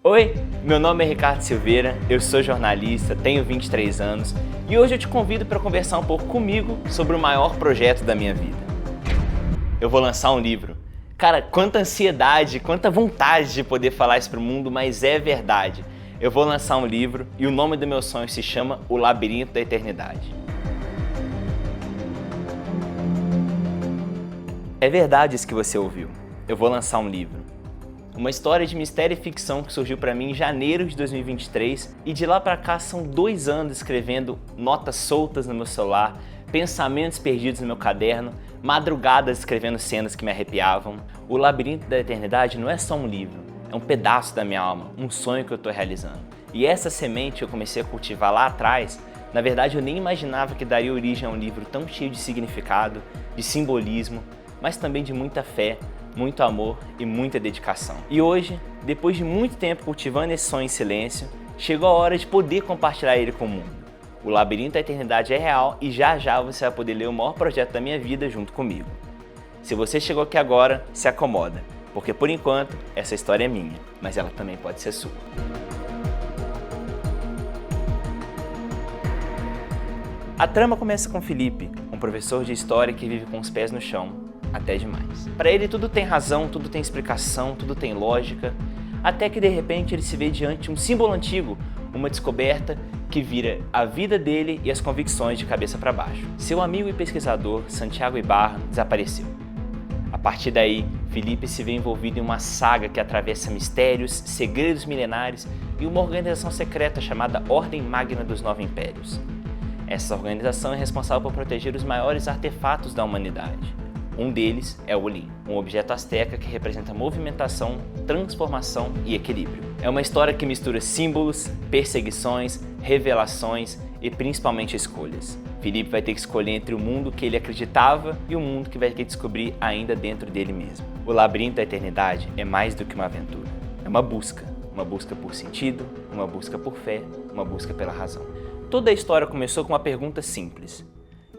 Oi, meu nome é Ricardo Silveira, eu sou jornalista, tenho 23 anos e hoje eu te convido para conversar um pouco comigo sobre o maior projeto da minha vida. Eu vou lançar um livro. Cara, quanta ansiedade, quanta vontade de poder falar isso para o mundo, mas é verdade. Eu vou lançar um livro e o nome do meu sonho se chama O Labirinto da Eternidade. É verdade isso que você ouviu. Eu vou lançar um livro. Uma história de mistério e ficção que surgiu para mim em janeiro de 2023 e de lá para cá são 2 anos escrevendo notas soltas no meu celular, pensamentos perdidos no meu caderno, madrugadas escrevendo cenas que me arrepiavam. O Labirinto da Eternidade não é só um livro, é um pedaço da minha alma, um sonho que eu estou realizando. E essa semente que eu comecei a cultivar lá atrás, na verdade eu nem imaginava que daria origem a um livro tão cheio de significado, de simbolismo, mas também de muita fé, muito amor e muita dedicação. E hoje, depois de muito tempo cultivando esse sonho em silêncio, chegou a hora de poder compartilhar ele com o mundo. O Labirinto da Eternidade é real e já já você vai poder ler o maior projeto da minha vida junto comigo. Se você chegou aqui agora, se acomoda, porque por enquanto essa história é minha, mas ela também pode ser sua. A trama começa com Felipe, um professor de história que vive com os pés no chão, até demais. Para ele tudo tem razão, tudo tem explicação, tudo tem lógica, até que de repente ele se vê diante de um símbolo antigo, uma descoberta que vira a vida dele e as convicções de cabeça para baixo. Seu amigo e pesquisador, Santiago Ibarra, desapareceu. A partir daí, Felipe se vê envolvido em uma saga que atravessa mistérios, segredos milenares e uma organização secreta chamada Ordem Magna dos 9 Impérios. Essa organização é responsável por proteger os maiores artefatos da humanidade. Um deles é o Olim, um objeto asteca que representa movimentação, transformação e equilíbrio. É uma história que mistura símbolos, perseguições, revelações e principalmente escolhas. Felipe vai ter que escolher entre o mundo que ele acreditava e o mundo que vai ter que descobrir ainda dentro dele mesmo. O Labirinto da Eternidade é mais do que uma aventura. É uma busca por sentido, uma busca por fé, uma busca pela razão. Toda a história começou com uma pergunta simples.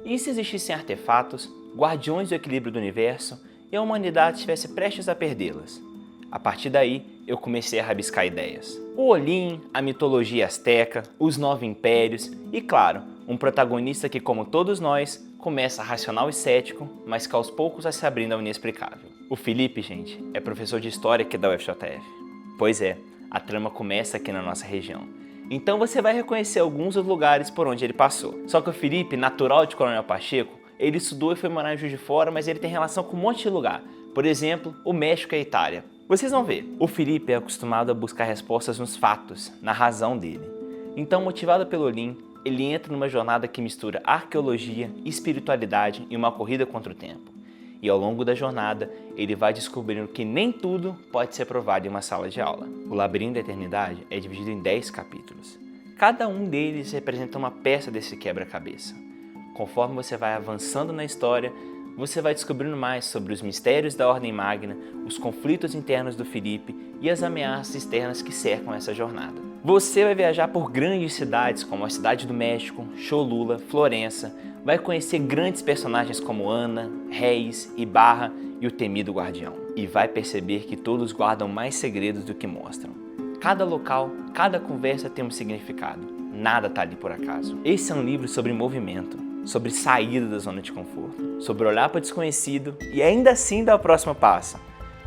E se existissem artefatos, guardiões do equilíbrio do universo, e a humanidade estivesse prestes a perdê-las? A partir daí, eu comecei a rabiscar ideias. O Olim, a mitologia asteca, os 9 impérios e, claro, um protagonista que, como todos nós, começa racional e cético, mas que aos poucos vai se abrindo ao inexplicável. O Felipe, gente, é professor de história aqui da UFJF. Pois é, a trama começa aqui na nossa região. Então você vai reconhecer alguns dos lugares por onde ele passou. Só que o Felipe, natural de Coronel Pacheco, ele estudou e foi morar em Juiz de Fora, mas ele tem relação com um monte de lugar. Por exemplo, o México e a Itália. Vocês vão ver. O Felipe é acostumado a buscar respostas nos fatos, na razão dele. Então, motivado pelo Olim, ele entra numa jornada que mistura arqueologia, espiritualidade e uma corrida contra o tempo. E ao longo da jornada, ele vai descobrindo que nem tudo pode ser provado em uma sala de aula. O Labirinto da Eternidade é dividido em 10 capítulos. Cada um deles representa uma peça desse quebra-cabeça. Conforme você vai avançando na história, você vai descobrindo mais sobre os mistérios da Ordem Magna, os conflitos internos do Felipe e as ameaças externas que cercam essa jornada. Você vai viajar por grandes cidades como a Cidade do México, Cholula, Florença, vai conhecer grandes personagens como Ana, Reis, Ibarra e o temido Guardião. E vai perceber que todos guardam mais segredos do que mostram. Cada local, cada conversa tem um significado. Nada está ali por acaso. Esse é um livro sobre movimento, sobre saída da zona de conforto, sobre olhar para o desconhecido e ainda assim dar o próximo passo.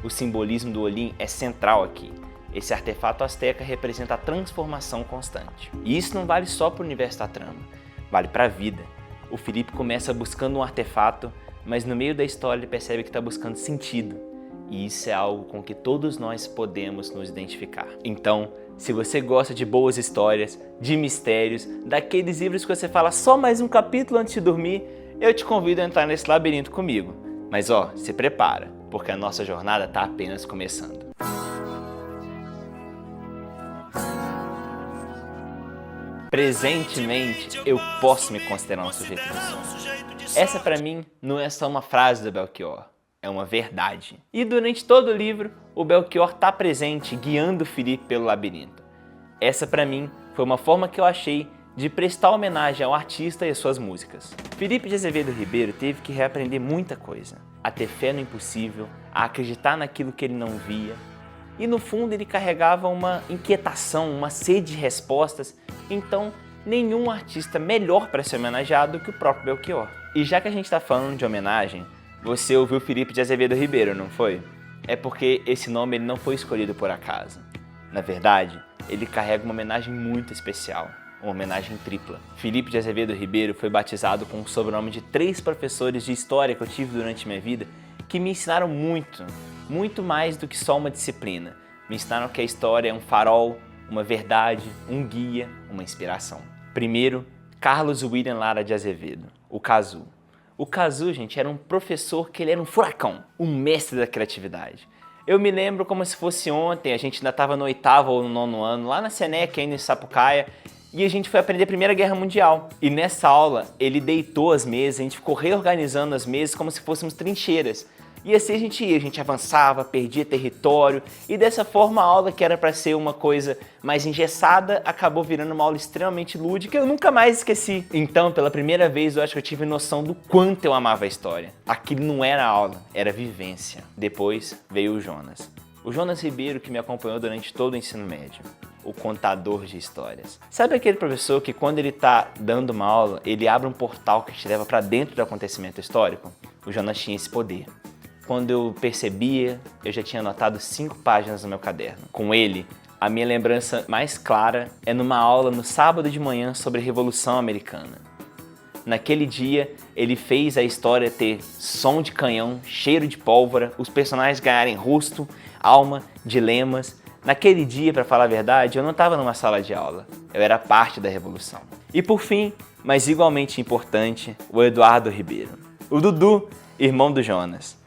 O simbolismo do Olim é central aqui. Esse artefato asteca representa a transformação constante. E isso não vale só para o universo da trama, vale para a vida. O Felipe começa buscando um artefato, mas no meio da história ele percebe que está buscando sentido. E isso é algo com que todos nós podemos nos identificar. Então, se você gosta de boas histórias, de mistérios, daqueles livros que você fala só mais um capítulo antes de dormir, eu te convido a entrar nesse labirinto comigo. Mas se prepara, porque a nossa jornada está apenas começando. Presentemente, eu posso me considerar um sujeito de sonho. Essa para mim não é só uma frase do Belchior, é uma verdade. E durante todo o livro, o Belchior está presente, guiando o Felipe pelo labirinto. Essa para mim foi uma forma que eu achei de prestar homenagem ao artista e às suas músicas. Felipe de Azevedo Ribeiro teve que reaprender muita coisa. A ter fé no impossível, a acreditar naquilo que ele não via. e no fundo ele carregava uma inquietação, uma sede de respostas, então nenhum artista melhor para ser homenageado do que o próprio Belchior. E já que a gente está falando de homenagem, você ouviu Felipe de Azevedo Ribeiro, não foi? É porque esse nome ele não foi escolhido por acaso. Na verdade, ele carrega uma homenagem muito especial, uma homenagem tripla. Felipe de Azevedo Ribeiro foi batizado com o sobrenome de 3 professores de história que eu tive durante minha vida que me ensinaram muito mais do que só uma disciplina. Me ensinaram que a história é um farol, uma verdade, um guia, uma inspiração. Primeiro, Carlos William Lara de Azevedo, o Cazu. O Cazu, gente, era um professor que ele era um furacão, um mestre da criatividade. Eu me lembro como se fosse ontem, a gente ainda estava no 8º ou no 9º ano, lá na Senec, ainda em Sapucaia, e a gente foi aprender a Primeira Guerra Mundial. E nessa aula, ele deitou as mesas, a gente ficou reorganizando as mesas como se fôssemos trincheiras. E assim a gente avançava, perdia território, e dessa forma a aula, que era para ser uma coisa mais engessada, acabou virando uma aula extremamente lúdica e eu nunca mais esqueci. Então, pela primeira vez, eu acho que eu tive noção do quanto eu amava a história. Aquilo não era aula, era vivência. Depois veio o Jonas. O Jonas Ribeiro, que me acompanhou durante todo o ensino médio. O contador de histórias. Sabe aquele professor que quando ele tá dando uma aula, ele abre um portal que te leva para dentro do acontecimento histórico? O Jonas tinha esse poder. Quando eu percebia, eu já tinha anotado 5 páginas no meu caderno. Com ele, a minha lembrança mais clara é numa aula no sábado de manhã sobre a Revolução Americana. Naquele dia, ele fez a história ter som de canhão, cheiro de pólvora, os personagens ganharem rosto, alma, dilemas. Naquele dia, para falar a verdade, eu não estava numa sala de aula, eu era parte da Revolução. E por fim, mas igualmente importante, o Eduardo Ribeiro. O Dudu, irmão do Jonas.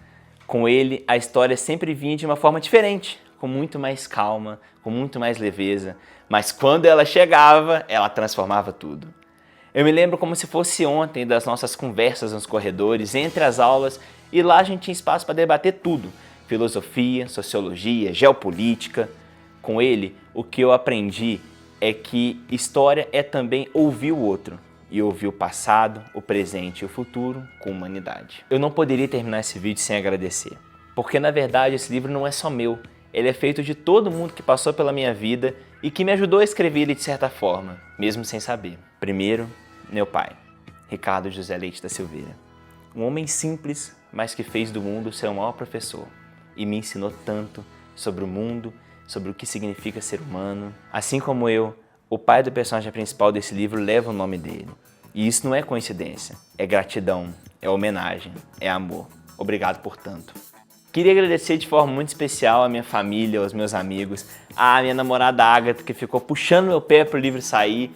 Com ele, a história sempre vinha de uma forma diferente, com muito mais calma, com muito mais leveza, mas quando ela chegava, ela transformava tudo. Eu me lembro como se fosse ontem das nossas conversas nos corredores, entre as aulas, e lá a gente tinha espaço para debater tudo, filosofia, sociologia, geopolítica. Com ele, o que eu aprendi é que história é também ouvir o outro. E ouvir o passado, o presente e o futuro com humanidade. Eu não poderia terminar esse vídeo sem agradecer. Porque na verdade esse livro não é só meu. Ele é feito de todo mundo que passou pela minha vida e que me ajudou a escrever ele de certa forma, mesmo sem saber. Primeiro, meu pai, Ricardo José Leite da Silveira. Um homem simples, mas que fez do mundo seu maior professor. E me ensinou tanto sobre o mundo, sobre o que significa ser humano. Assim como eu, o pai do personagem principal desse livro leva o nome dele. E isso não é coincidência, é gratidão, é homenagem, é amor. Obrigado por tanto. Queria agradecer de forma muito especial a minha família, aos meus amigos, a minha namorada Agatha, que ficou puxando meu pé para o livro sair,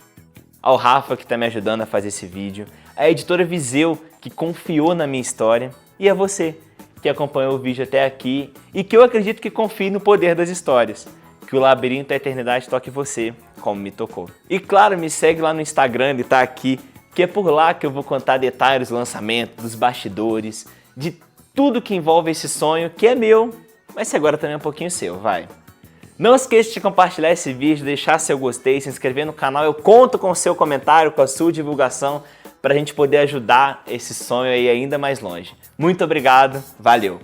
ao Rafa, que está me ajudando a fazer esse vídeo, a editora Viseu, que confiou na minha história, e a você, que acompanhou o vídeo até aqui e que eu acredito que confie no poder das histórias. Que o labirinto da eternidade toque você, como me tocou. E claro, me segue lá no Instagram, ele tá aqui, que é por lá que eu vou contar detalhes do lançamento, dos bastidores, de tudo que envolve esse sonho, que é meu, mas agora também é um pouquinho seu, vai. Não esqueça de compartilhar esse vídeo, deixar seu gostei, se inscrever no canal. Eu conto com o seu comentário, com a sua divulgação, para a gente poder ajudar esse sonho aí ainda mais longe. Muito obrigado, valeu!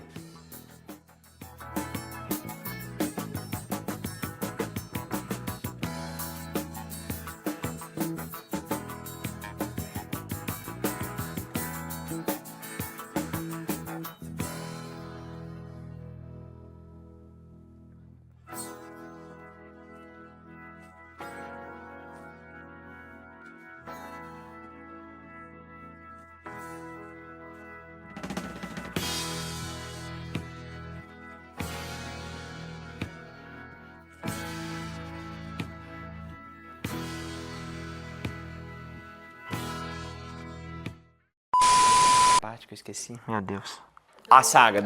Parte que eu esqueci. Meu Deus. Da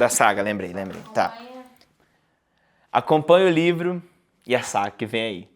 saga, lembrei. Tá. Acompanhe o livro e a saga que vem aí.